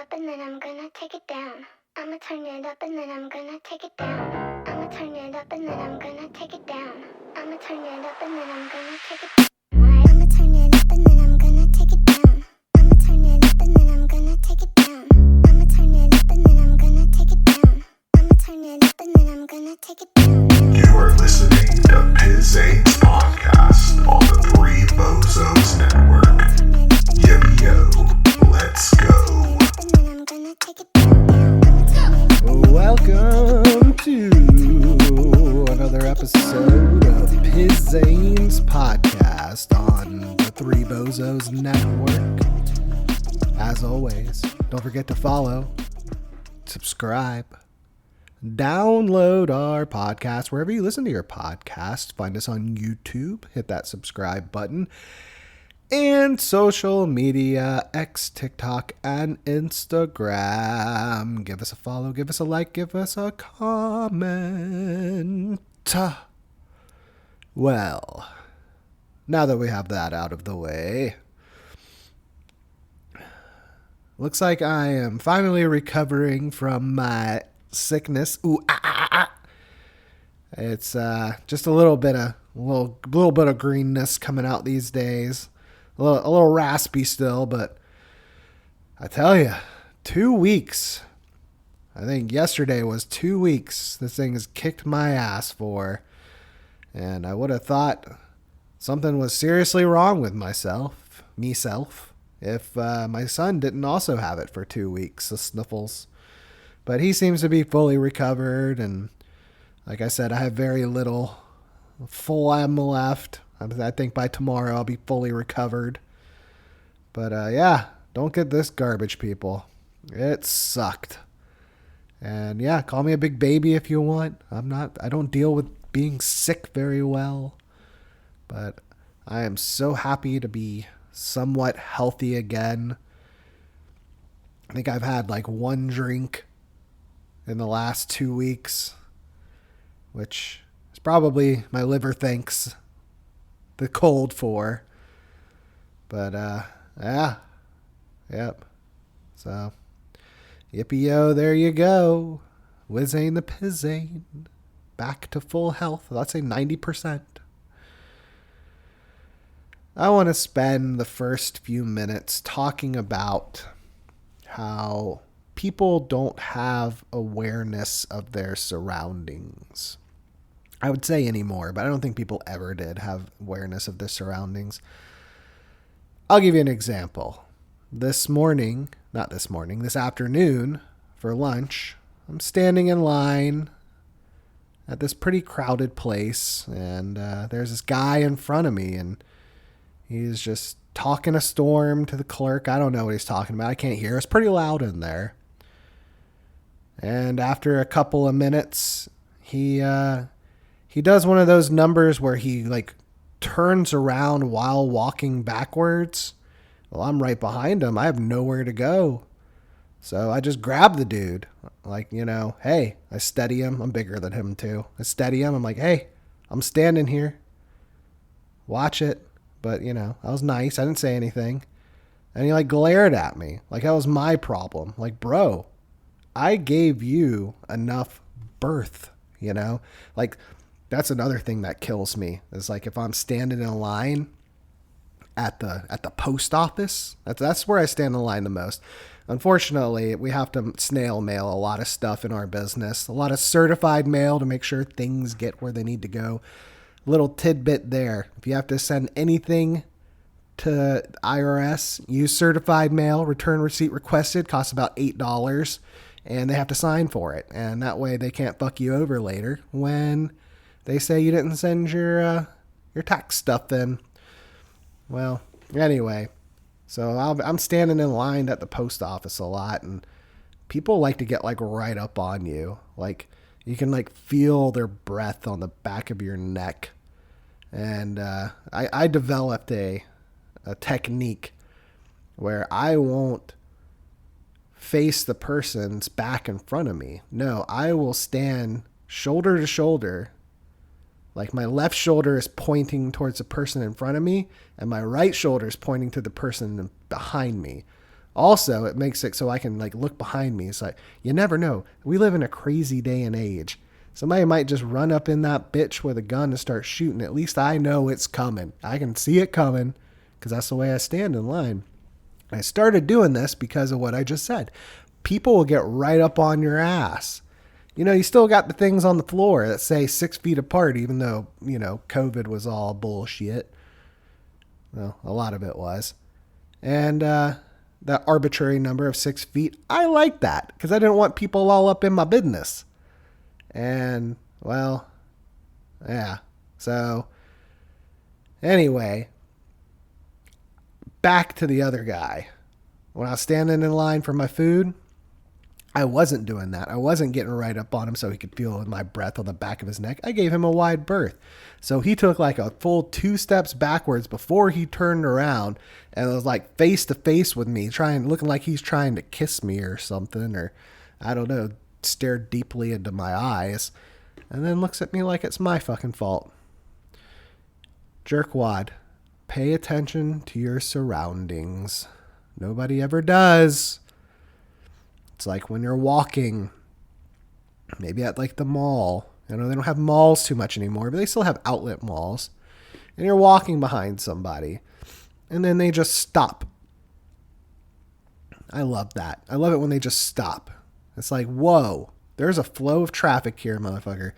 up and then I'm gonna take it down. I'ma turn it up and then I'm gonna take it down. I'ma turn it up and then I'm gonna take it down. I'ma turn it up and then I'm gonna take it down. I'ma turn it up and then I'm gonna take it down. I'ma turn it up and then I'm gonna take it down. I'ma turn it up and then I'm gonna take it down. I'ma turn it up and then I'm gonna take it down. You are listening to Wizayne's podcast on the Three Bozos Network. Yo, let's go. Welcome to another episode of Wizayne's podcast on the Three Bozos Network. As always, don't forget to follow, subscribe, download our podcast wherever you listen to your podcast. Find us on YouTube, hit that subscribe button, and social media, X, TikTok, and Instagram. Give us a follow, give us a like, give us a comment. Well, now that we have that out of the way, looks like I am finally recovering from my sickness. It's just a little bit of greenness coming out these days. A little raspy still, but I tell you, 2 weeks. I think yesterday was 2 weeks. This thing has kicked my ass for, and I would have thought something was seriously wrong with myself, if my son didn't also have it for 2 weeks, the sniffles. But he seems to be fully recovered, and like I said, I have very little phlegm left. I think by tomorrow I'll be fully recovered. But yeah, don't get this garbage, people. It sucked. And yeah, call me a big baby if you want. I don't deal with being sick very well. But I am so happy to be somewhat healthy again. I think I've had like one drink in the last 2 weeks, which is probably my liver thanks the cold for. But yeah, yep. So yippee-yo, there you go. Wizayne the Pizain, back to full health. Let's say 90%. I want to spend the first few minutes talking about how people don't have awareness of their surroundings. I would say anymore, but I don't think people ever did have awareness of their surroundings. I'll give you an example. This afternoon for lunch, I'm standing in line at this pretty crowded place, and there's this guy in front of me, and he's just talking a storm to the clerk. I don't know what he's talking about. I can't hear. It's pretty loud in there. And after a couple of minutes, he does one of those numbers where he like turns around while walking backwards. Well, I'm right behind him. I have nowhere to go. So I just grab the dude. Like, hey, I steady him. I'm bigger than him too. I steady him. I'm like, hey, I'm standing here. Watch it. But, I was nice. I didn't say anything. And he like glared at me. Like that was my problem. Like, bro, I gave you enough berth, Like, that's another thing that kills me. Is like if I'm standing in a line at the post office, that's where I stand in line the most. Unfortunately, we have to snail mail a lot of stuff in our business, a lot of certified mail to make sure things get where they need to go. Little tidbit there. If you have to send anything to IRS, use certified mail, return receipt requested, costs about $8, and they have to sign for it. And that way they can't fuck you over later when they say you didn't send your tax stuff in. Well, anyway, so I'm standing in line at the post office a lot, and people like to get like right up on you. Like you can like feel their breath on the back of your neck. And I developed a technique where I won't face the person's back in front of me. No, I will stand shoulder to shoulder. Like my left shoulder is pointing towards the person in front of me, and my right shoulder is pointing to the person behind me, Also, it makes it so I can like look behind me. It's like, you never know. We live in a crazy day and age. Somebody might just run up in that bitch with a gun and start shooting. At least I know it's coming. I can see it coming because that's the way I stand in line. I started doing this because of what I just said. People will get right up on your ass. You still got the things on the floor that say 6 feet apart, even though, COVID was all bullshit. Well, a lot of it was. And that arbitrary number of 6 feet, I like that because I didn't want people all up in my business. And, well, yeah. So, anyway, back to the other guy. When I was standing in line for my food, I wasn't doing that. I wasn't getting right up on him so he could feel my breath on the back of his neck. I gave him a wide berth. So he took like a full 2 steps backwards before he turned around and was like face to face with me, looking like he's trying to kiss me or something, or I don't know, stared deeply into my eyes, and then looks at me like it's my fucking fault. Jerkwad, pay attention to your surroundings. Nobody ever does. It's like when you're walking, maybe at like the mall. They don't have malls too much anymore, but they still have outlet malls. And you're walking behind somebody, and then they just stop. I love that. I love it when they just stop. It's like, whoa, there's a flow of traffic here, motherfucker.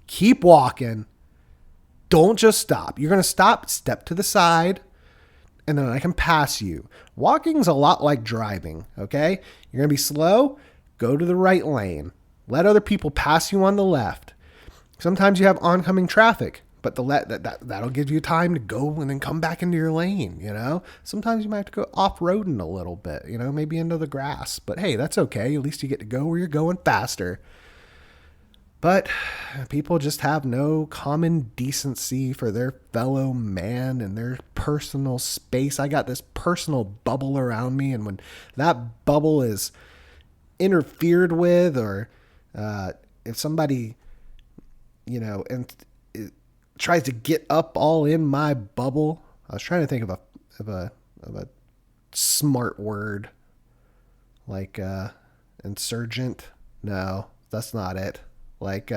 Keep walking. Don't just stop. You're going to stop, step to the side, and then I can pass you. Walking's a lot like driving, okay? You're going to be slow, go to the right lane. Let other people pass you on the left. Sometimes you have oncoming traffic, but that'll give you time to go and then come back into your lane, Sometimes you might have to go off-roading a little bit, maybe into the grass. But hey, that's okay. At least you get to go where you're going faster. But people just have no common decency for their fellow man and their personal space. I got this personal bubble around me, and when that bubble is interfered with, or if somebody, and it tries to get up all in my bubble, I was trying to think of a smart word, like insurgent. No, that's not it. Like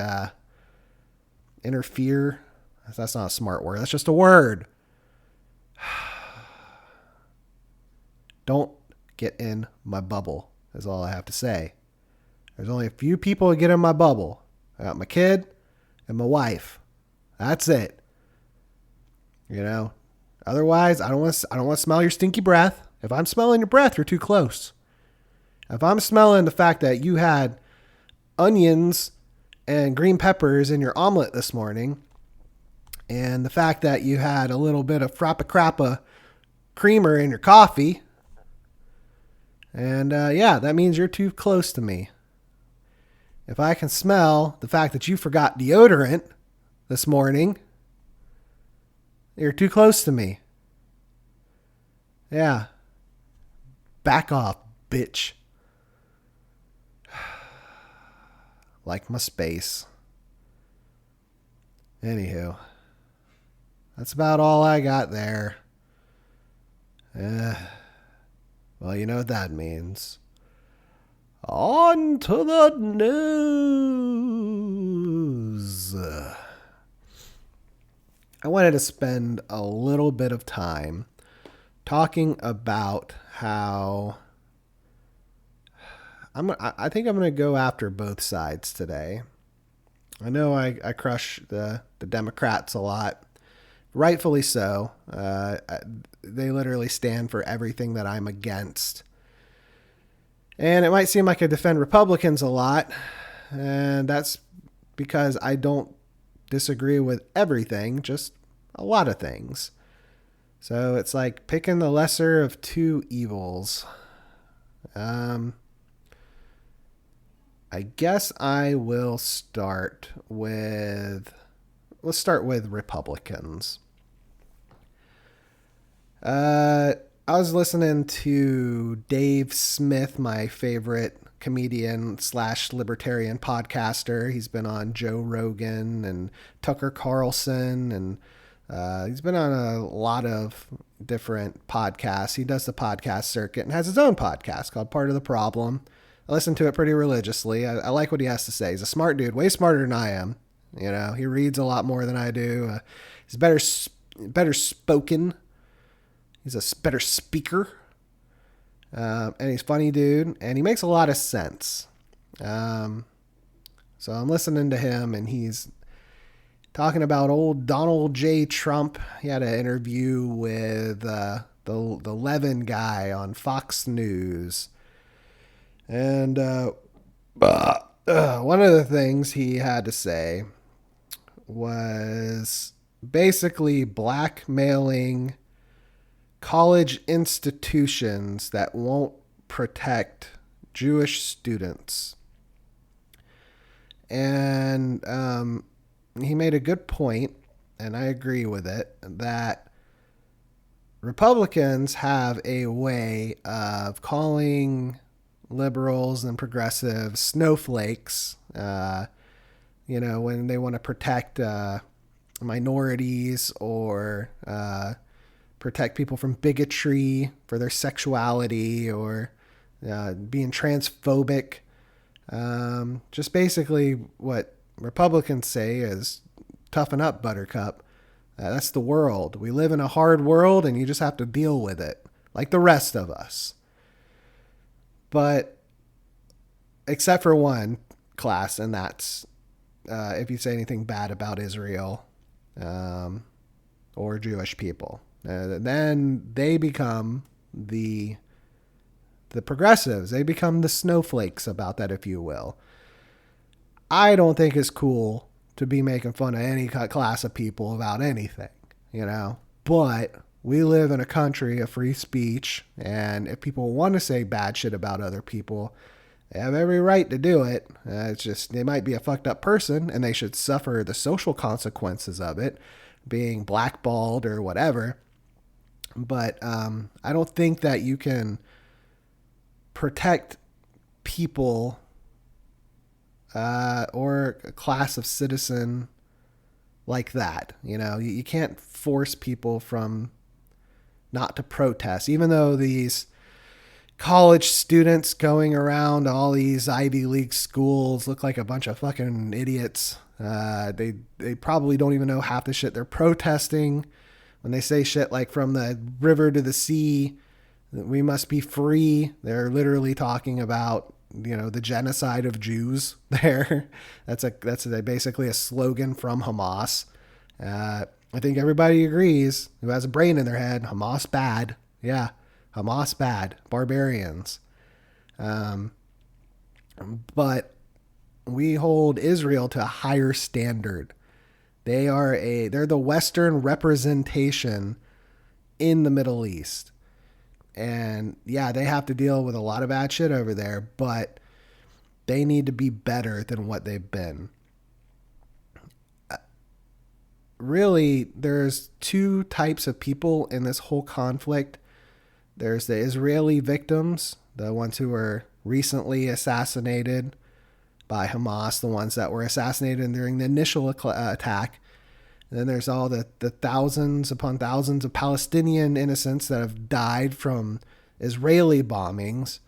interfere. That's not a smart word. That's just a word. Don't get in my bubble, is all I have to say. There's only a few people that get in my bubble. I got my kid and my wife. That's it. Otherwise, I don't want to smell your stinky breath. If I'm smelling your breath, you're too close. If I'm smelling the fact that you had onions and green peppers in your omelet this morning, and the fact that you had a little bit of Frappa creamer in your coffee, and that means you're too close to me. If I can smell the fact that you forgot deodorant this morning, you're too close to me. Yeah. Back off, bitch. Like my space. Anywho, that's about all I got there. Well, you know what that means. On to the news. I wanted to spend a little bit of time talking about how I think I'm going to go after both sides today. I know I crush the Democrats a lot. Rightfully so. They literally stand for everything that I'm against. And it might seem like I defend Republicans a lot. And that's because I don't disagree with everything, just a lot of things. So it's like picking the lesser of two evils. I guess I will start with, let's start with Republicans. I was listening to Dave Smith, my favorite comedian / libertarian podcaster. He's been on Joe Rogan and Tucker Carlson and He's been on a lot of different podcasts. He does the podcast circuit and has his own podcast called Part of the Problem. I listen to it pretty religiously. I like what he has to say. He's a smart dude, way smarter than I am. You know, he reads a lot more than I do. He's better spoken. He's a better speaker. And he's a funny dude, and he makes a lot of sense. So I'm listening to him, and he's talking about old Donald J. Trump. He had an interview with the Levin guy on Fox News. And one of the things he had to say was basically blackmailing college institutions that won't protect Jewish students. And he made a good point, and I agree with it, that Republicans have a way of calling liberals and progressives snowflakes, when they want to protect minorities or protect people from bigotry for their sexuality or being transphobic. Just basically what Republicans say is toughen up, buttercup. That's the world. We live in a hard world and you just have to deal with it like the rest of us. But except for one class, and that's if you say anything bad about Israel or Jewish people, then they become the progressives. They become the snowflakes about that, if you will. I don't think it's cool to be making fun of any class of people about anything, but we live in a country of free speech, and if people want to say bad shit about other people, they have every right to do it. It's just, they might be a fucked up person and they should suffer the social consequences of it, being blackballed or whatever. But I don't think that you can protect people or a class of citizen like that. You can't force people from not to protest, even though these college students going around all these Ivy League schools look like a bunch of fucking idiots. They probably don't even know half the shit they're protesting. When they say shit like from the river to the sea, we must be free, they're literally talking about, the genocide of Jews there. That's basically a slogan from Hamas. I think everybody agrees who has a brain in their head, Hamas bad. Yeah, Hamas bad. Barbarians. But we hold Israel to a higher standard. They're the Western representation in the Middle East. And yeah, they have to deal with a lot of bad shit over there, but they need to be better than what they've been. Really, there's two types of people in this whole conflict. There's the Israeli victims, the ones who were recently assassinated by Hamas, the ones that were assassinated during the initial attack. And then there's all the thousands upon thousands of Palestinian innocents that have died from Israeli bombings.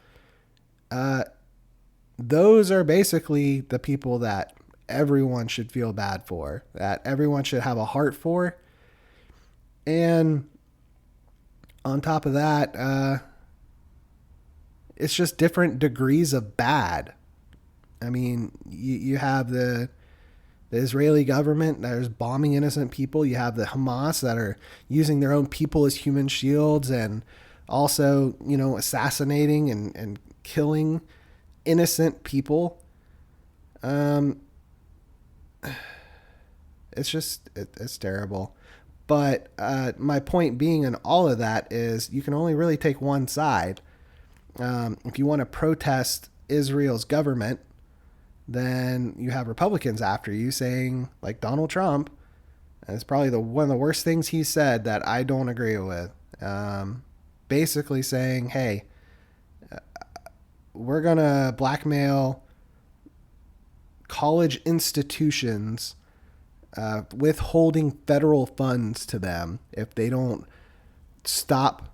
Those are basically the people that everyone should feel bad for, that everyone should have a heart for. And on top of that, it's just different degrees of bad. I mean, you have the Israeli government that is bombing innocent people. You have the Hamas that are using their own people as human shields and also, assassinating and killing innocent people. It's terrible. But my point being in all of that is you can only really take one side. If you want to protest Israel's government, then you have Republicans after you saying, like Donald Trump, and it's probably one of the worst things he said that I don't agree with. Basically saying, hey, we're going to blackmail college institutions withholding federal funds to them if they don't stop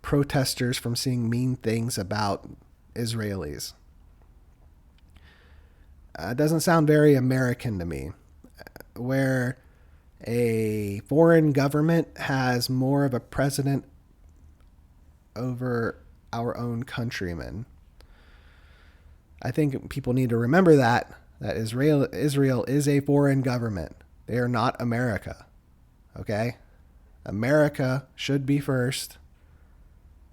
protesters from saying mean things about Israelis. It doesn't sound very American to me, where a foreign government has more of a precedent over our own countrymen. I think people need to remember that Israel is a foreign government. They are not America. Okay? America should be first.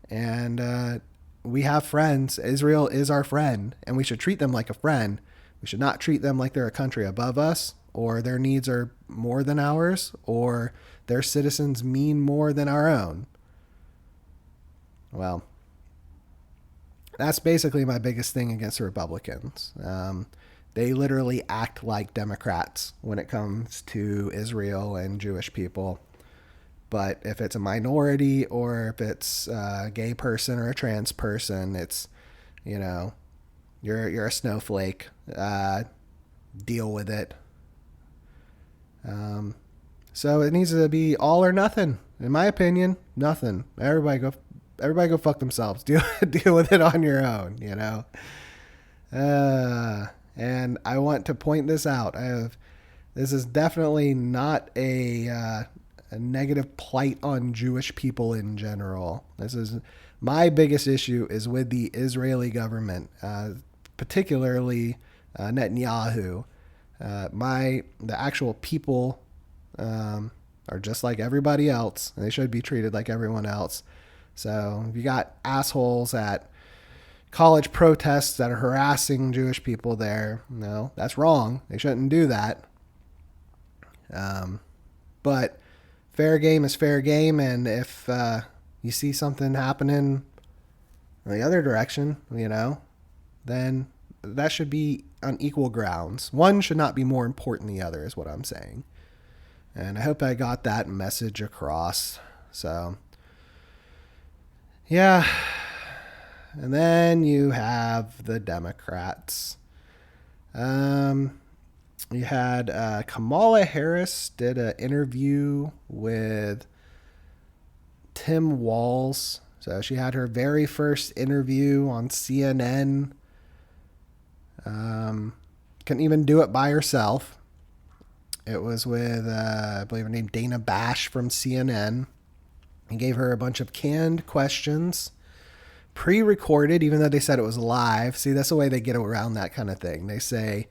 And we have friends. Israel is our friend, and we should treat them like a friend. We should not treat them like they're a country above us, or their needs are more than ours, or their citizens mean more than our own. Well, that's basically my biggest thing against the Republicans. They literally act like Democrats when it comes to Israel and Jewish people. But if it's a minority or if it's a gay person or a trans person, it's, you're a snowflake. Deal with it. So it needs to be all or nothing. In my opinion, nothing. Everybody go fuck themselves. Deal with it on your own, And I want to point this out. This is definitely not a negative plight on Jewish people in general. This is my biggest issue is with the Israeli government, particularly Netanyahu. The actual people are just like everybody else, and they should be treated like everyone else. So if you got assholes at college protests that are harassing Jewish people there, no, that's wrong. They shouldn't do that. But fair game is fair game, and if you see something happening in the other direction, then that should be on equal grounds. One should not be more important than the other, is what I'm saying. And I hope I got that message across. So, yeah. And then you have the Democrats. You had Kamala Harris did an interview with Tim Walz. So she had her very first interview on CNN. Couldn't even do it by herself. It was with, I believe her name, Dana Bash from CNN. He gave her a bunch of canned questions, pre-recorded, even though they said it was live. See, that's the way they get around that kind of thing. They say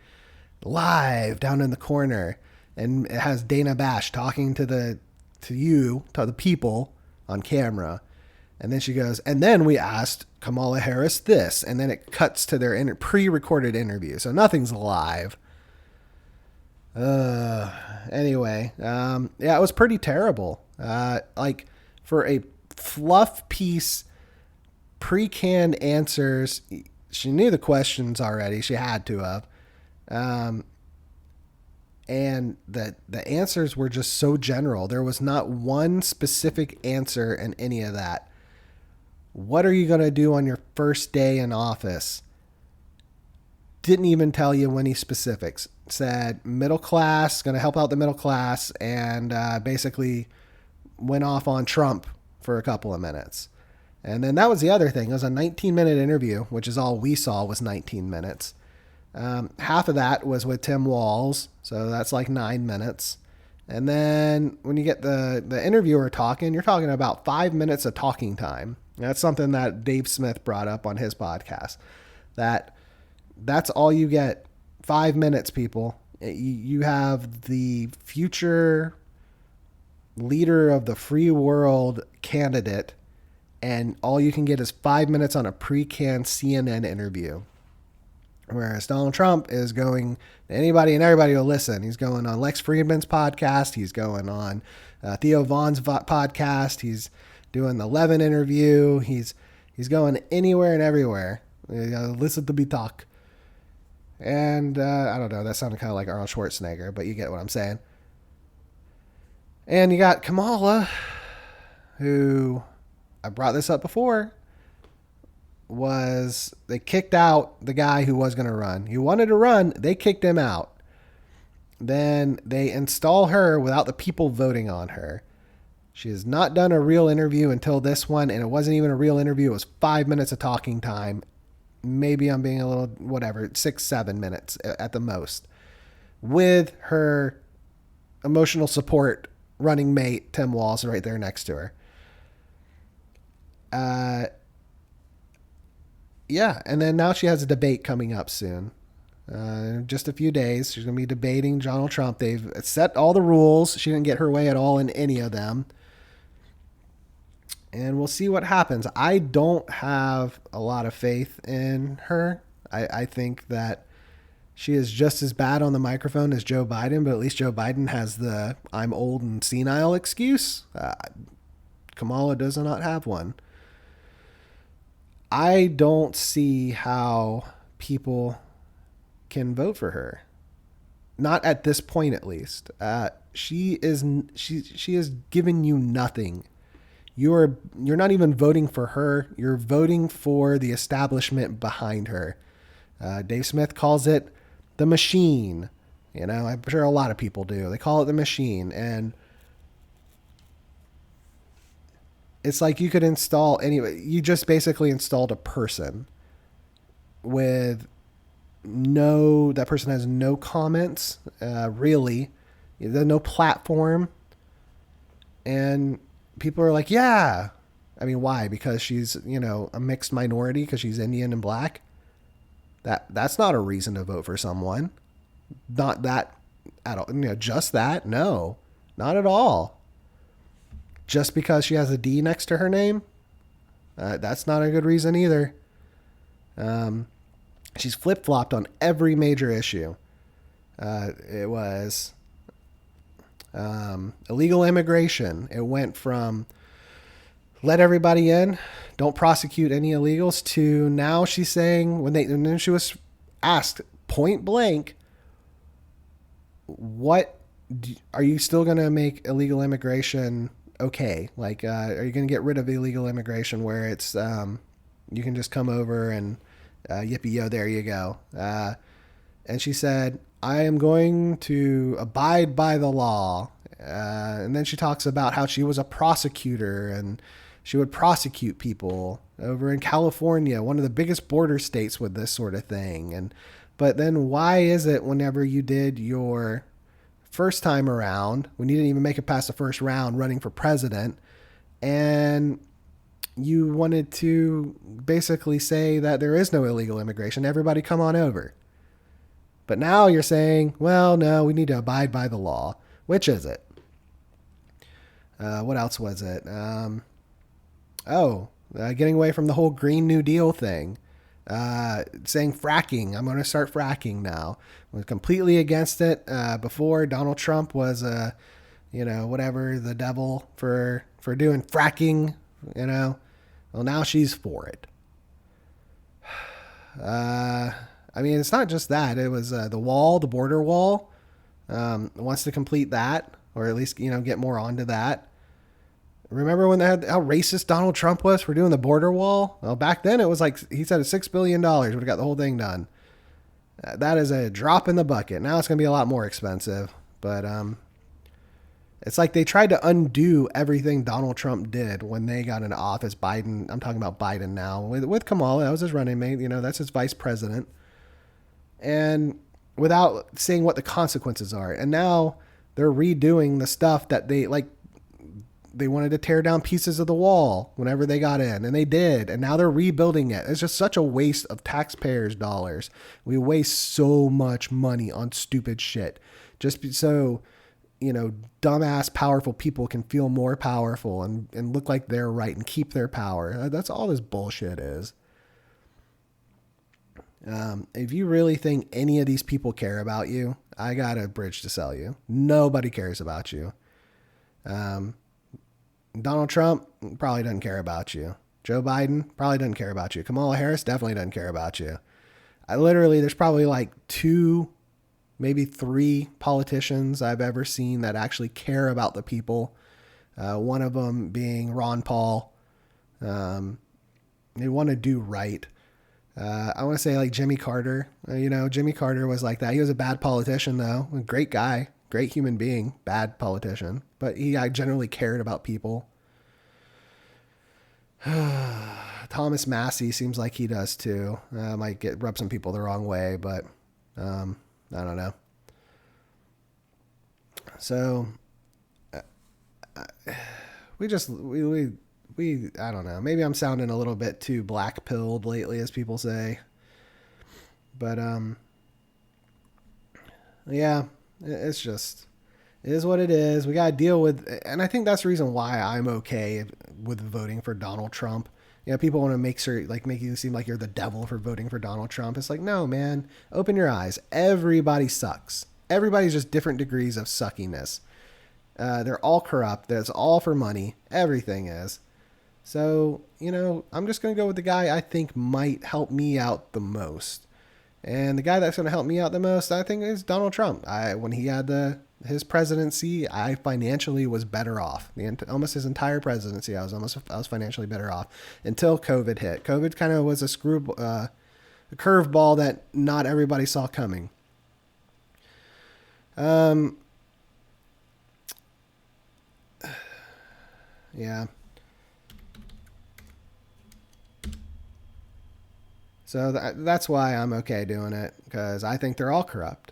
live down in the corner, and it has Dana Bash talking to the people on camera. And then she goes, and then we asked Kamala Harris this, and then it cuts to their pre-recorded interview. So nothing's live. Anyway, yeah, it was pretty terrible. Like for a fluff piece, pre-canned answers, she knew the questions already. She had to have. And the answers were just so general. There was not one specific answer in any of that. What are you going to do on your first day in office? Didn't even tell you any specifics. Said middle class, going to help out the middle class, and basically went off on Trump for a couple of minutes. And then that was the other thing. It was a 19-minute interview, which is all we saw was 19 minutes. Half of that was with Tim Walz, so that's like 9 minutes. And then when you get the interviewer talking, you're talking about 5 minutes of talking time. That's something that Dave Smith brought up on his podcast. That's all you get. 5 minutes, people. You have the future leader of the free world candidate, and all you can get is 5 minutes on a pre-canned CNN interview. Whereas Donald Trump is going, anybody and everybody will listen. He's going on Lex Friedman's podcast. He's going on Theo Vaughn's podcast. He's doing the Levin interview. He's going anywhere and everywhere. Listen to me talk. And I don't know, that sounded kind of like Arnold Schwarzenegger, but you get what I'm saying. And you got Kamala, who, I brought this up before, they kicked out the guy who was going to run. He wanted to run, they kicked him out. then they install her without the people voting on her. She has not done a real interview until this one, and it wasn't even a real interview. It was 5 minutes of talking time. Maybe I'm being a little, whatever, 6-7 minutes at the most, with her emotional support running mate, Tim Walz, right there next to her. Yeah, and then now she has a debate coming up soon. Just a few days. She's going to be debating Donald Trump. They've set all the rules. She didn't get her way at all in any of them. And we'll see what happens. I don't have a lot of faith in her. I think that she is just as bad on the microphone as Joe Biden, but at least Joe Biden has the I'm old and senile excuse. Kamala does not have one. I don't see how people can vote for her. Not at this point, at least. She has given you nothing. You're not even voting for her. You're voting for the establishment behind her. Dave Smith calls it the machine. You know, I'm sure a lot of people do. They call it the machine, and it's like you could install anyway. You just basically installed a person with that person has no comments, really. There's no platform. And people are like, yeah. I mean, why? Because she's, a mixed minority because she's Indian and black. That's not a reason to vote for someone. Not that at all. Just that. No, not at all. Just because she has a D next to her name, that's not a good reason either. She's flip-flopped on every major issue. It was illegal immigration. It went from let everybody in, don't prosecute any illegals, to now she's saying when then she was asked point blank, are you still going to make illegal immigration okay? Like, are you going to get rid of illegal immigration where it's you can just come over and yippee yo, there you go. And she said, I am going to abide by the law. And then she talks about how she was a prosecutor and she would prosecute people over in California, one of the biggest border states with this sort of thing. But then why is it whenever you did your first time around, when you didn't even make it past the first round running for president, and you wanted to basically say that there is no illegal immigration, everybody come on over. But now you're saying, well, no, we need to abide by the law. Which is it? What else was it? Getting away from the whole Green New Deal thing. Saying fracking. I'm going to start fracking now. I was completely against it. Before Donald Trump was, whatever, the devil for doing fracking, Well, now she's for it. I mean, it's not just that. It was the border wall. Wants to complete that, or at least, get more onto that. Remember when they had how racist Donald Trump was for doing the border wall? Well, back then it was like, he said $6 billion would have got the whole thing done. That is a drop in the bucket. Now it's going to be a lot more expensive. But it's like they tried to undo everything Donald Trump did when they got into office. Biden, I'm talking about Biden now, with Kamala, that was his running mate. That's his vice president. And without saying what the consequences are. And now they're redoing the stuff that they wanted to tear down pieces of the wall whenever they got in, and they did. And now they're rebuilding it. It's just such a waste of taxpayers' dollars. We waste so much money on stupid shit just so, dumbass powerful people can feel more powerful and look like they're right and keep their power. That's all this bullshit is. If you really think any of these people care about you, I got a bridge to sell you. Nobody cares about you. Donald Trump probably doesn't care about you. Joe Biden probably doesn't care about you. Kamala Harris definitely doesn't care about you. There's probably like 2, maybe 3 politicians I've ever seen that actually care about the people. One of them being Ron Paul. They want to do right. I want to say like Jimmy Carter. Jimmy Carter was like that. He was a bad politician, though. A great guy, great human being, bad politician. But he generally cared about people. Thomas Massey seems like he does too. Might rub some people the wrong way, but I don't know. So we I don't know. Maybe I'm sounding a little bit too black pilled lately, as people say. But yeah, it's just, it is what it is. We gotta deal with, and I think that's the reason why I'm okay with voting for Donald Trump. People want to make you seem like you're the devil for voting for Donald Trump. It's like, no, man, open your eyes. Everybody sucks. Everybody's just different degrees of suckiness. They're all corrupt. It's all for money. Everything is. So, I'm just going to go with the guy I think might help me out the most. And the guy that's going to help me out the most, I think, is Donald Trump. When he had his presidency, I financially was better off. Almost his entire presidency, I was financially better off until COVID hit. COVID kind of was a curveball that not everybody saw coming. Yeah. So that's why I'm okay doing it, because I think they're all corrupt.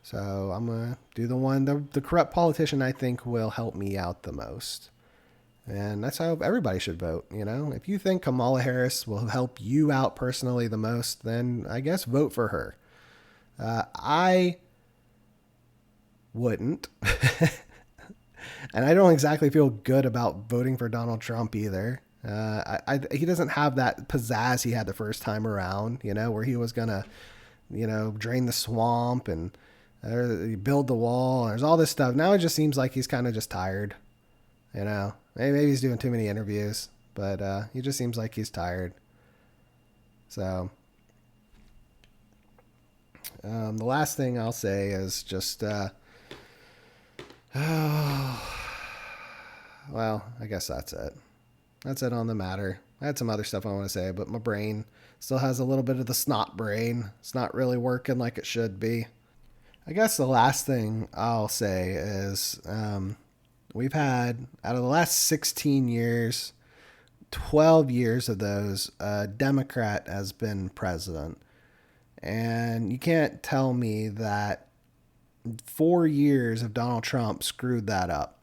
So I'm going to do the corrupt politician I think will help me out the most. And that's how everybody should vote. If you think Kamala Harris will help you out personally the most, then I guess vote for her. I wouldn't. And I don't exactly feel good about voting for Donald Trump either. He doesn't have that pizzazz he had the first time around, where he was going to, drain the swamp and build the wall. There's all this stuff. Now it just seems like he's kind of just tired, Maybe he's doing too many interviews, but he just seems like he's tired. So the last thing I'll say is just, well, I guess that's it. That's it on the matter. I had some other stuff I want to say, but my brain still has a little bit of the snot brain. It's not really working like it should be. I guess the last thing I'll say is we've had, out of the last 16 years, 12 years of those, a Democrat has been president. And you can't tell me that 4 years of Donald Trump screwed that up.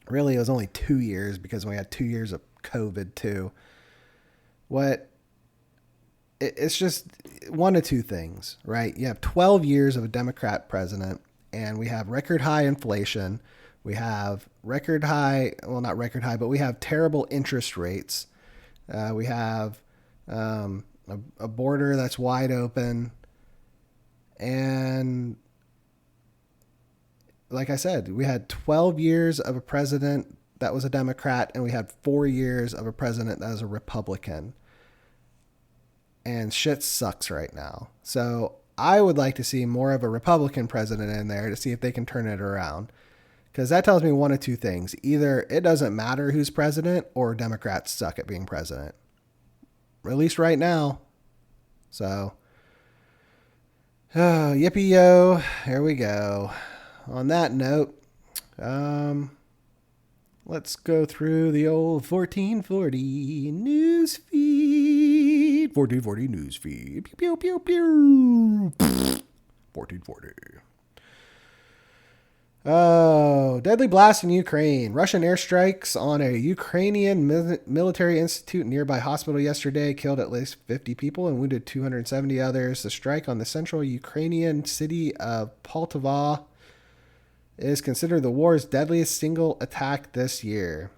Really, it was only 2 years because we had 2 years of COVID too. It's just one of two things, right? You have 12 years of a Democrat president, and we have record high inflation. We have record high, well, not record high, but we have terrible interest rates. We have a border that's wide open. And like I said, we had 12 years of a president that was a Democrat, and we had 4 years of a president that was a Republican. And shit sucks right now. So I would like to see more of a Republican president in there to see if they can turn it around. Because that tells me one of two things. Either it doesn't matter who's president, or Democrats suck at being president. At least right now. So, yippee-yo, here we go. On that note, let's go through the old 1440 news feed. 1440 news feed. Pew, pew, pew, pew. 1440. Oh, deadly blast in Ukraine. Russian airstrikes on a Ukrainian military institute nearby hospital yesterday killed at least 50 people and wounded 270 others. The strike on the central Ukrainian city of Poltava is considered the war's deadliest single attack this year.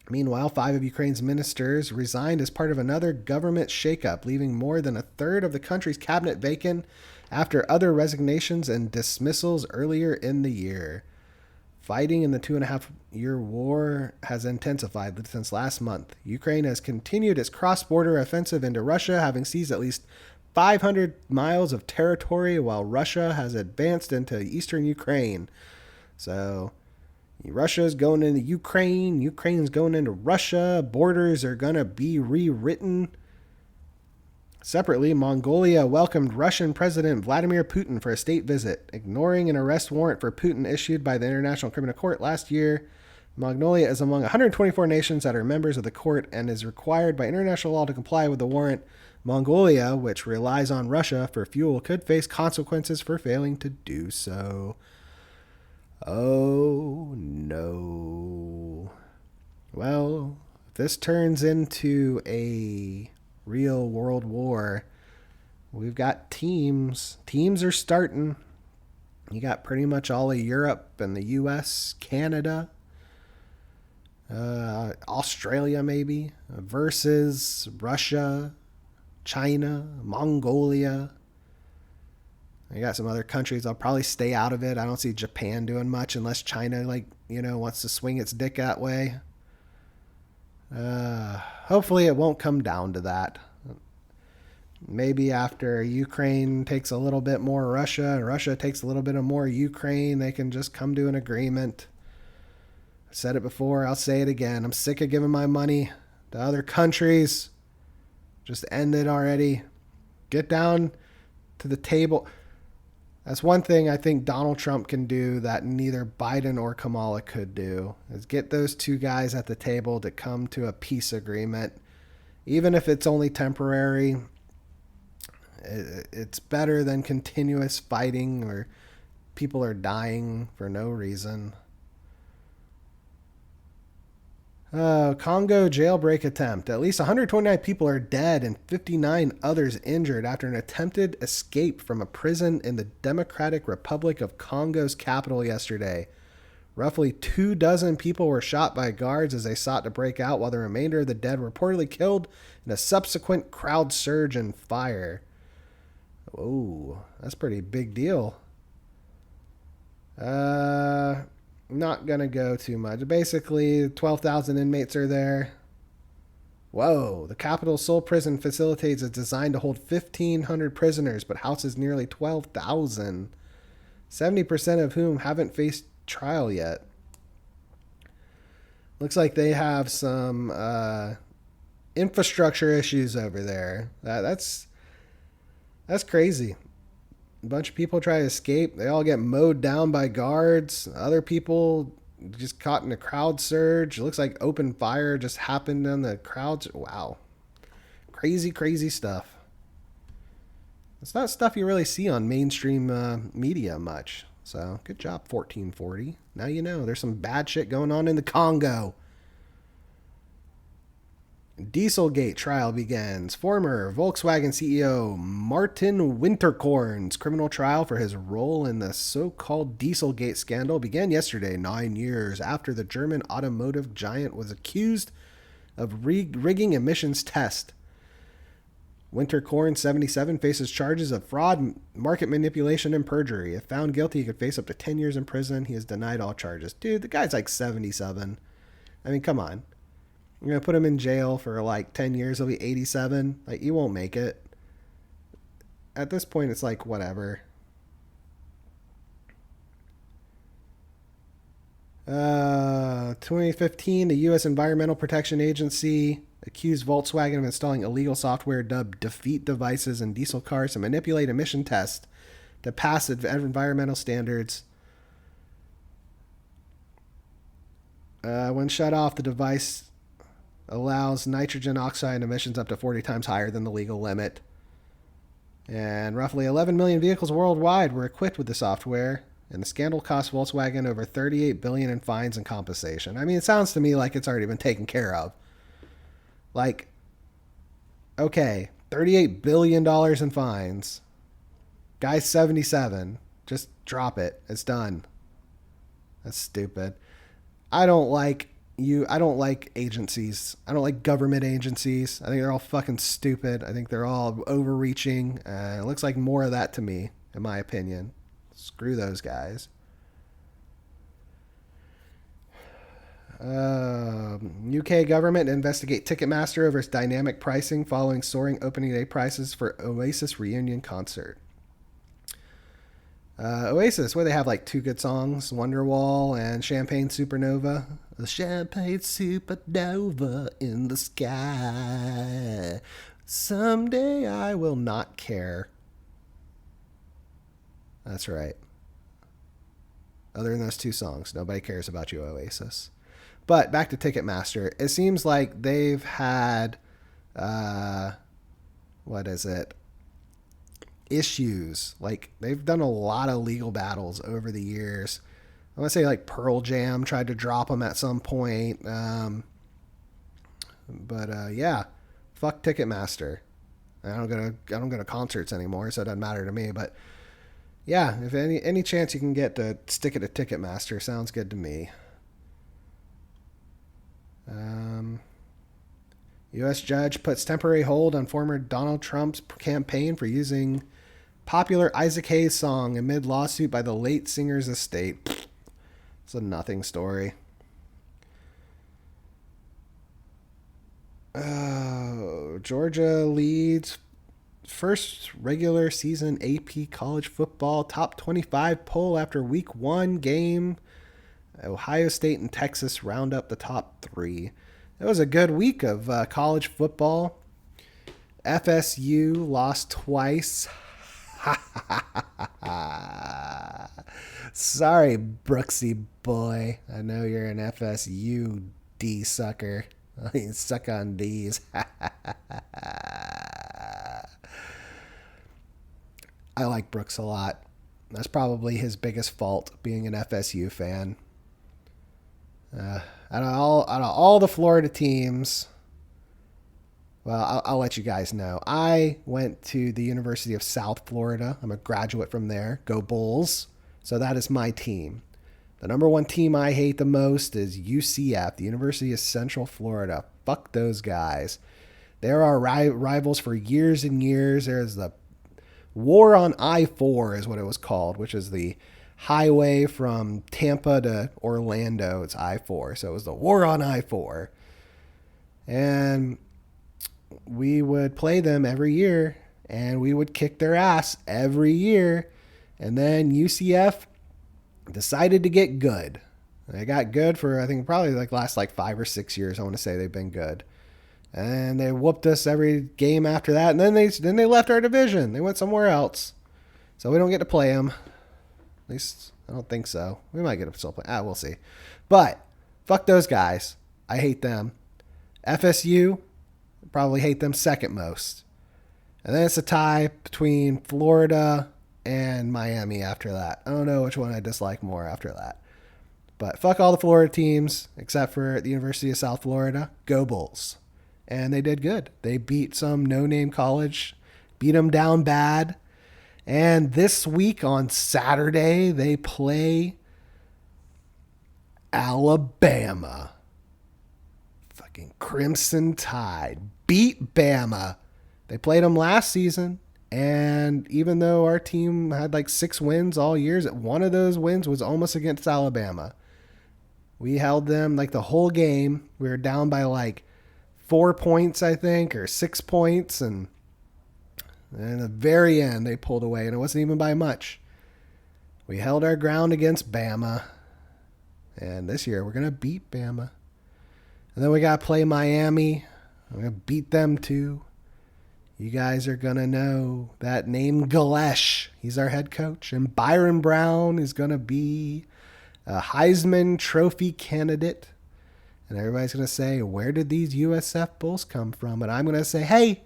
Meanwhile, 5 of Ukraine's ministers resigned as part of another government shakeup, leaving more than a third of the country's cabinet vacant after other resignations and dismissals earlier in the year. Fighting in the 2.5-year war has intensified since last month. Ukraine has continued its cross-border offensive into Russia, having seized at least 500 miles of territory, while Russia has advanced into eastern Ukraine. So Russia's going into Ukraine, Ukraine's going into Russia, borders are going to be rewritten. Separately, Mongolia welcomed Russian President Vladimir Putin for a state visit, ignoring an arrest warrant for Putin issued by the International Criminal Court last year. Mongolia is among 124 nations that are members of the court and is required by international law to comply with the warrant. Mongolia, which relies on Russia for fuel, could face consequences for failing to do so. Oh no. Well, if this turns into a real world war, we've got teams. Teams are starting. You got pretty much all of Europe and the US, Canada, Australia maybe, versus Russia, China, Mongolia. I got some other countries. I'll probably stay out of it. I don't see Japan doing much unless China, wants to swing its dick that way. Hopefully it won't come down to that. Maybe after Ukraine takes a little bit more Russia, and Russia takes a little bit of more Ukraine, they can just come to an agreement. I said it before, I'll say it again. I'm sick of giving my money to other countries. Just end it already. Get down to the table. That's one thing I think Donald Trump can do that neither Biden or Kamala could do, is get those two guys at the table to come to a peace agreement. Even if it's only temporary, it's better than continuous fighting where people are dying for no reason. Congo jailbreak attempt. At least 129 people are dead and 59 others injured after an attempted escape from a prison in the Democratic Republic of Congo's capital yesterday. Roughly 24 people were shot by guards as they sought to break out, while the remainder of the dead were reportedly killed in a subsequent crowd surge and fire. Oh, that's a pretty big deal. Not going to go too much. Basically, 12,000 inmates are there. Whoa, the capital's sole prison facilities is designed to hold 1,500 prisoners, but houses nearly 12,000, 70% of whom haven't faced trial yet. Looks like they have some infrastructure issues over there. That's crazy. A bunch of people try to escape. They all get mowed down by guards. Other people just caught in a crowd surge. It looks like open fire just happened on the crowds. Wow. Crazy, crazy stuff. It's not stuff you really see on mainstream media much. So, good job, 1440. Now you know there's some bad shit going on in the Congo. Dieselgate trial begins. Former Volkswagen CEO Martin Winterkorn's criminal trial for his role in the so-called Dieselgate scandal began yesterday, 9 years after the German automotive giant was accused of rigging emissions tests. Winterkorn, 77, faces charges of fraud, market manipulation, and perjury. If found guilty, he could face up to 10 years in prison. He has denied all charges. Dude, the guy's like 77. I mean, come on. You're going to put him in jail for like 10 years. He'll be 87. Like, you won't make it. At this point, it's like, whatever. 2015, the U.S. Environmental Protection Agency accused Volkswagen of installing illegal software dubbed defeat devices in diesel cars to manipulate emission tests to pass environmental standards. When shut off, the device allows nitrogen oxide emissions up to 40 times higher than the legal limit. And roughly 11 million vehicles worldwide were equipped with the software, and the scandal cost Volkswagen over $38 billion in fines and compensation. I mean, it sounds to me like it's already been taken care of. Like, okay, $38 billion in fines. Guy's 77. Just drop it. It's done. That's stupid. I don't like agencies. I don't like government agencies. I think they're all fucking stupid. I think they're all overreaching. It looks like more of that to me, in my opinion. Screw those guys. UK government to investigate Ticketmaster over its dynamic pricing following soaring opening day prices for Oasis reunion concert. Oasis, where they have like two good songs, Wonderwall and Champagne Supernova. The Champagne Supernova in the sky. Someday I will not care. That's right. Other than those two songs, nobody cares about you, Oasis. But back to Ticketmaster. It seems like they've had, what is it? Issues. Like, they've done a lot of legal battles over the years. I want to say, like, Pearl Jam tried to drop them at some point. Yeah, fuck Ticketmaster. I don't go to concerts anymore, so it doesn't matter to me. But yeah, if any chance you can get to stick it to Ticketmaster, sounds good to me. U.S. judge puts temporary hold on former Donald Trump's campaign for using popular Isaac Hayes song amid lawsuit by the late singer's estate. It's a nothing story. Georgia leads first regular season AP college football top 25 poll after week 1 game. Ohio State and Texas round up the top 3. It was a good week of college football. FSU lost twice. Sorry, Brooksy boy. I know you're an FSU D sucker. You suck on D's. I like Brooks a lot. That's probably his biggest fault, being an FSU fan. Out of all the Florida teams, well, I'll let you guys know. I went to the University of South Florida. I'm a graduate from there. Go Bulls. So that is my team. The number one team I hate the most is UCF, the University of Central Florida. Fuck those guys. They're our rivals for years and years. There's the War on I-4 is what it was called, which is the highway from Tampa to Orlando. It's I-4. So it was the War on I-4. And we would play them every year, and we would kick their ass every year. And then UCF decided to get good. They got good for, I think, probably like last like 5 or 6 years. I want to say they've been good. And they whooped us every game after that. And then they left our division. They went somewhere else. So we don't get to play them. At least I don't think so. We might get to still play. We'll see. But fuck those guys. I hate them. FSU, probably hate them second most. And then it's a tie between Florida and Miami after that. I don't know which one I dislike more after that. But fuck all the Florida teams except for the University of South Florida. Go Bulls. And they did good. They beat some no-name college, beat them down bad. And this week on Saturday, they play Alabama. Fucking Crimson Tide beat Bama. They played them last season. And even though our team had like 6 wins all years, one of those wins was almost against Alabama. We held them like the whole game. We were down by like 4 points, I think, or 6 points. And at the very end, they pulled away, and it wasn't even by much. We held our ground against Bama. And this year, we're going to beat Bama. And then we got to play Miami. We're going to beat them too. You guys are going to know that name Galesh. He's our head coach. And Byron Brown is going to be a Heisman Trophy candidate. And everybody's going to say, where did these USF Bulls come from? And I'm going to say, hey,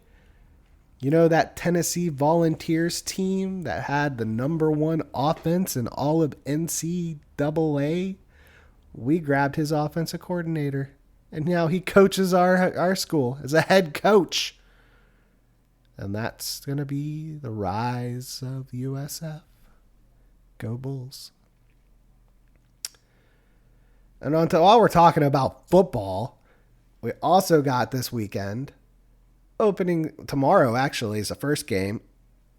you know that Tennessee Volunteers team that had the number 1 offense in all of NCAA? We grabbed his offensive coordinator. And now he coaches our school as a head coach. And that's going to be the rise of USF. Go Bulls. And while we're talking about football, we also got this weekend, opening tomorrow actually is the first game,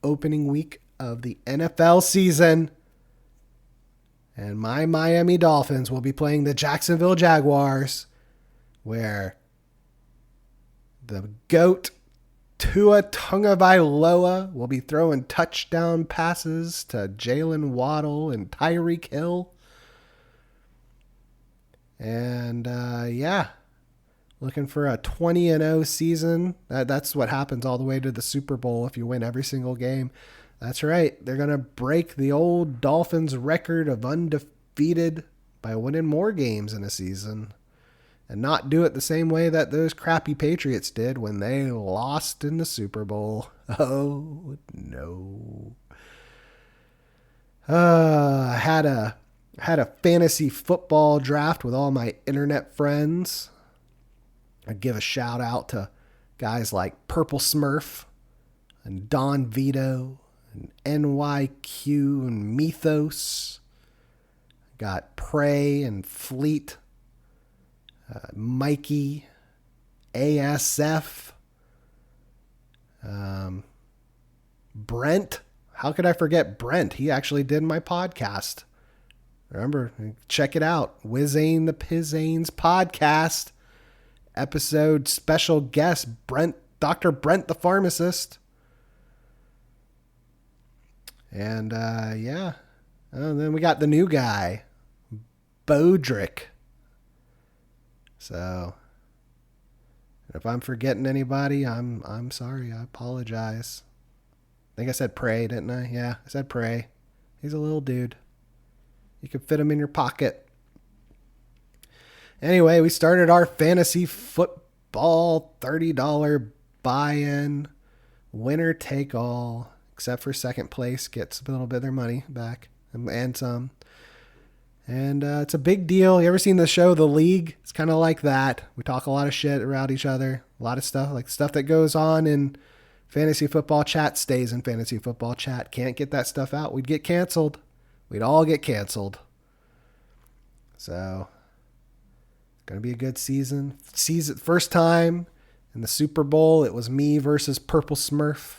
opening week of the NFL season. And my Miami Dolphins will be playing the Jacksonville Jaguars, where the GOAT Tua Tagovailoa will be throwing touchdown passes to Jalen Waddle and Tyreek Hill. And, Looking for a 20-0 season. That's what happens all the way to the Super Bowl if you win every single game. That's right. They're going to break the old Dolphins record of undefeated by winning more games in a season. And not do it the same way that those crappy Patriots did when they lost in the Super Bowl. Oh, no. I had a fantasy football draft with all my internet friends. I'd give a shout out to guys like Purple Smurf and Don Vito and NYQ and Mythos. Got Prey and Fleet, Mikey, ASF, Brent. How could I forget Brent? He actually did my podcast. Remember, check it out. Wizayne the Pizain's podcast. Episode special guest, Dr. Brent the pharmacist. And and then we got the new guy, Bodrick. So if I'm forgetting anybody, I'm sorry. I apologize. I think I said Prey, didn't I? Yeah, I said Prey. He's a little dude. You can fit him in your pocket. Anyway, we started our fantasy football $30 buy-in. Winner take all. Except for second place gets a little bit of their money back and some. And it's a big deal. You ever seen the show The League? It's kind of like that. We talk a lot of shit around each other. A lot of stuff, like stuff that goes on in fantasy football chat stays in fantasy football chat. Can't get that stuff out. We'd get canceled. We'd all get canceled. So, going to be a good season. First time in the Super Bowl, it was me versus Purple Smurf.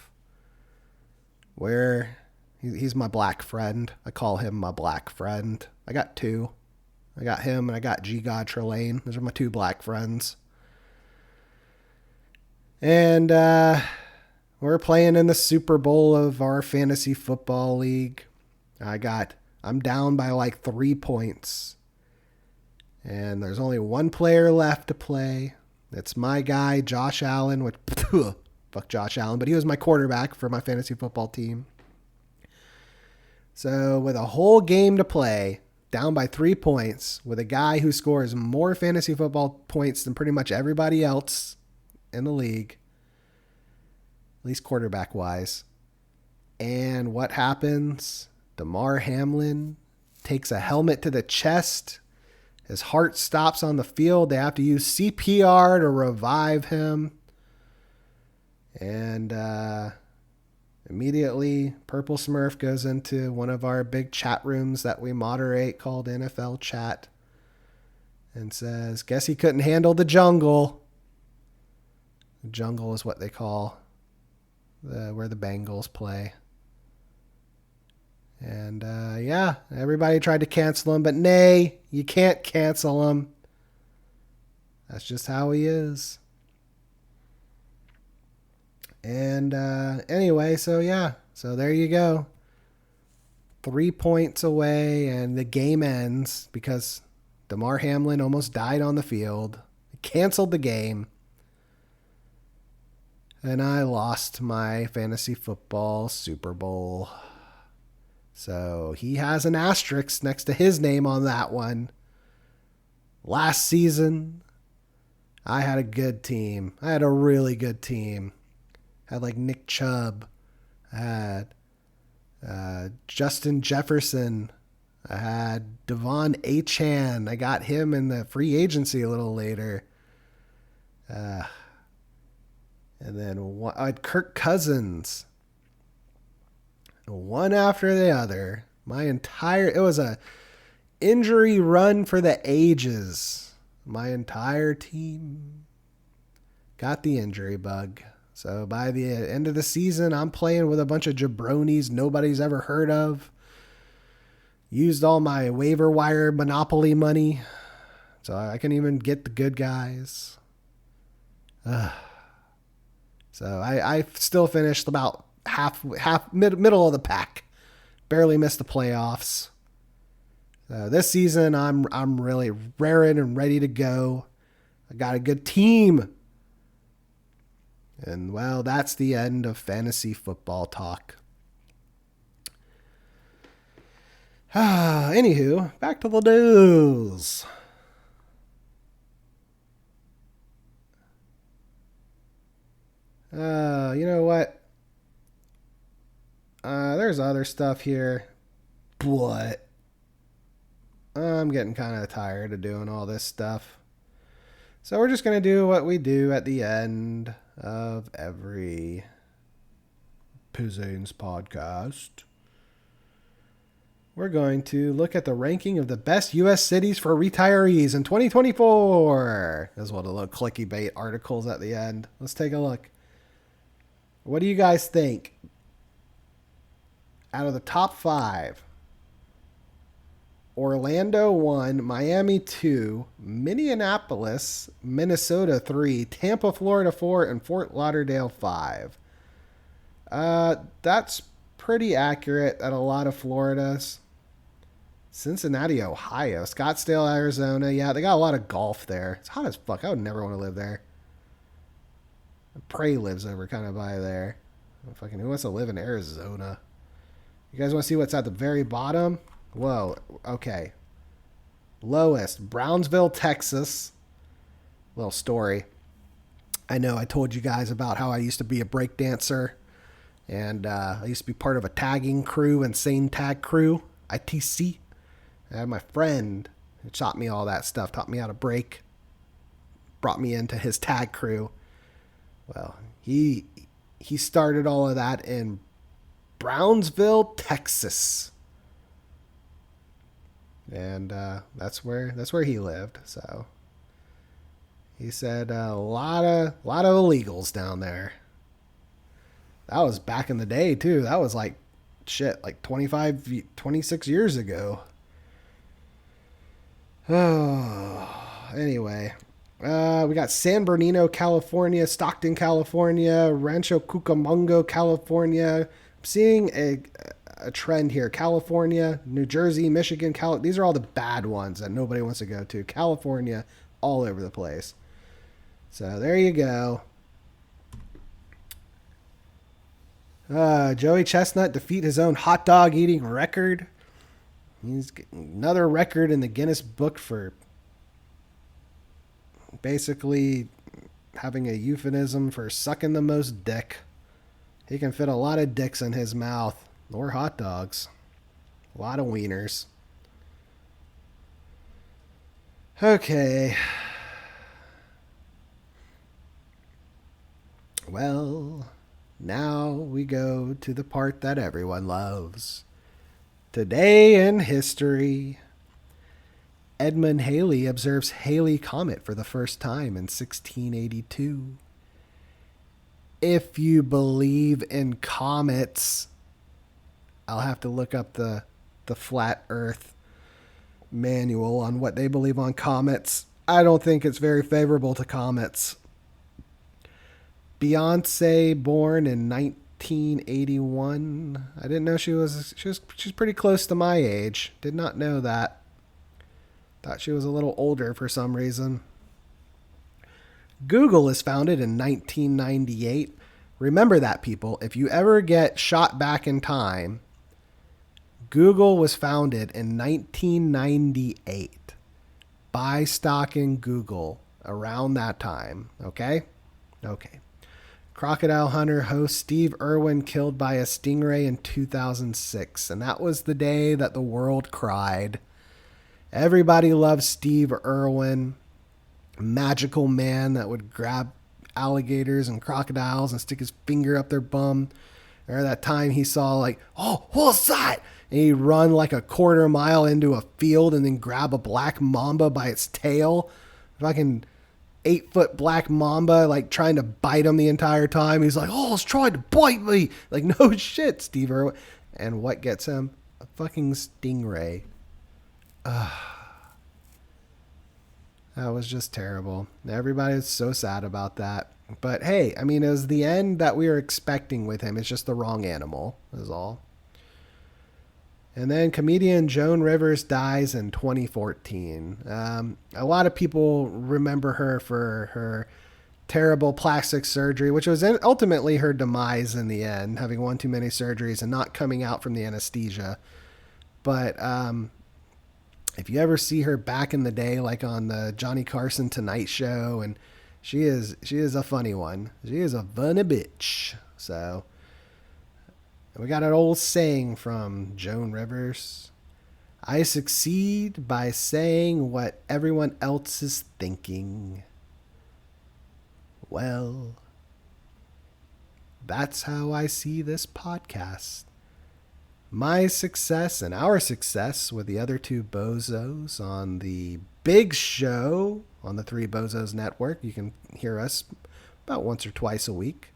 Where he's my black friend. I call him my black friend. I got two. I got him and I got G God Trelane. Those are my two black friends. And we're playing in the Super Bowl of our fantasy football league. I'm down by like 3 points. And there's only one player left to play. It's my guy, Josh Allen, which fuck Josh Allen, but he was my quarterback for my fantasy football team. So with a whole game to play, down by 3 points, with a guy who scores more fantasy football points than pretty much everybody else in the league, at least quarterback wise. And what happens? Damar Hamlin takes a helmet to the chest. His heart stops on the field. They have to use CPR to revive him. And immediately, Purple Smurf goes into one of our big chat rooms that we moderate called NFL Chat and says, guess he couldn't handle the jungle. The jungle is what they call where the Bengals play. And everybody tried to cancel him, but nay, you can't cancel him. That's just how he is. And anyway, so there you go. 3 points away, and the game ends because Damar Hamlin almost died on the field. He canceled the game. And I lost my fantasy football Super Bowl. So he has an asterisk next to his name on that one. Last season, I had a good team. I had a really good team. I had like Nick Chubb. I had Justin Jefferson. I had Devon Achane. I got him in the free agency a little later. And then I had Kirk Cousins. One after the other. It was a injury run for the ages. My entire team got the injury bug. So by the end of the season, I'm playing with a bunch of jabronis nobody's ever heard of. Used all my waiver wire monopoly money, so I can even get the good guys. So I still finished about middle of the pack. Barely missed the playoffs. So this season, I'm really raring and ready to go. I got a good team. And, well, that's the end of fantasy football talk. Anywho, back to the news. You know what? There's other stuff here, but I'm getting kind of tired of doing all this stuff. So we're just going to do what we do at the end of every Pizain's podcast. We're going to look at the ranking of the best U.S. cities for retirees in 2024. There's one of the little clickbait articles at the end. Let's take a look. What do you guys think? Out of the top 5, Orlando 1, Miami 2, Minneapolis, Minnesota 3, Tampa, Florida 4, and Fort Lauderdale 5. That's pretty accurate at a lot of Floridas. Cincinnati, Ohio, Scottsdale, Arizona. Yeah, they got a lot of golf there. It's hot as fuck. I would never want to live there. Prey lives over kind of by there. Fucking who wants to live in Arizona? You guys want to see what's at the very bottom? Whoa, okay. Lowest, Brownsville, Texas. Little story. I know I told you guys about how I used to be a break dancer. And I used to be part of a tagging crew, Insane Tag Crew, ITC. I had my friend who taught me all that stuff, taught me how to break, brought me into his tag crew. Well, he started all of that in Brownsville, Texas. And that's where he lived. So he said a lot of illegals down there. That was back in the day too. That was like 26 years ago. Oh, anyway. We got San Bernardino, California, Stockton, California, Rancho Cucamonga, California. I'm seeing a trend here. California, New Jersey, Michigan, these are all the bad ones that nobody wants to go to. California, all over the place. So there you go. Joey Chestnut defeat his own hot dog eating record. He's getting another record in the Guinness Book for basically having a euphemism for sucking the most dick. He can fit a lot of dicks in his mouth, or hot dogs. A lot of wieners. Okay. Well, now we go to the part that everyone loves. Today in history. Edmund Halley observes Halley Comet for the first time in 1682. If you believe in comets, I'll have to look up the Flat Earth manual on what they believe on comets. I don't think it's very favorable to comets. Beyonce, born in 1981. I didn't know she's pretty close to my age. Did not know that. Thought she was a little older for some reason. Google is founded in 1998. Remember that, people. If you ever get shot back in time, Google was founded in 1998. Buy stock in Google around that time. Okay? Okay. Crocodile hunter host Steve Irwin killed by a stingray in 2006. And that was the day that the world cried. Everybody loves Steve Irwin. Magical man that would grab alligators and crocodiles and stick his finger up their bum. Or that time he saw like, oh, what's that? And he'd run like a quarter mile into a field and then grab a black mamba by its tail. Fucking 8-foot black mamba, like trying to bite him the entire time. He's like, oh, it's trying to bite me. Like, no shit, Steve Irwin. And what gets him? A fucking stingray. That was just terrible. Everybody was so sad about that. But hey, I mean, it was the end that we were expecting with him. It's just the wrong animal, is all. And then comedian Joan Rivers dies in 2014. A lot of people remember her for her terrible plastic surgery, which was ultimately her demise in the end, having one too many surgeries and not coming out from the anesthesia. But if you ever see her back in the day, like on the Johnny Carson Tonight Show, and she is a funny one. She is a funny bitch. So we got an old saying from Joan Rivers. I succeed by saying what everyone else is thinking. Well, that's how I see this podcast. My success and our success with the other two bozos on the big show on the Three Bozos Network. You can hear us about once or twice a week.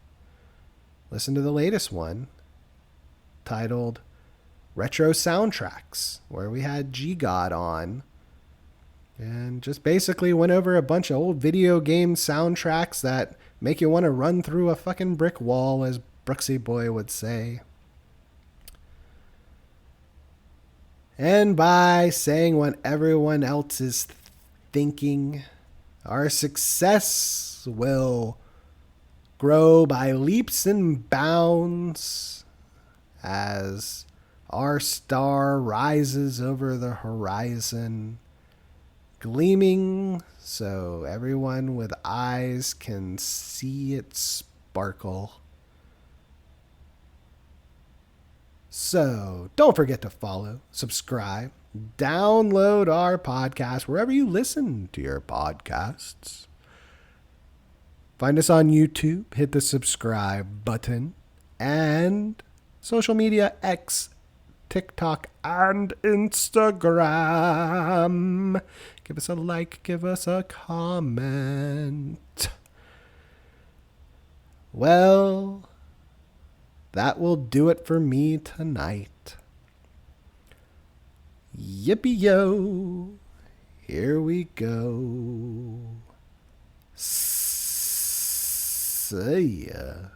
Listen to the latest one titled Retro Soundtracks, where we had G-God on and just basically went over a bunch of old video game soundtracks that make you want to run through a fucking brick wall, as Brooksy Boy would say. And by saying what everyone else is thinking, our success will grow by leaps and bounds as our star rises over the horizon, gleaming so everyone with eyes can see it sparkle. So don't forget to follow, subscribe, download our podcast wherever you listen to your podcasts. Find us on YouTube, hit the subscribe button, and social media X, TikTok, and Instagram. Give us a like, give us a comment. Well, that will do it for me tonight. Yippee-yo. Here we go. See ya.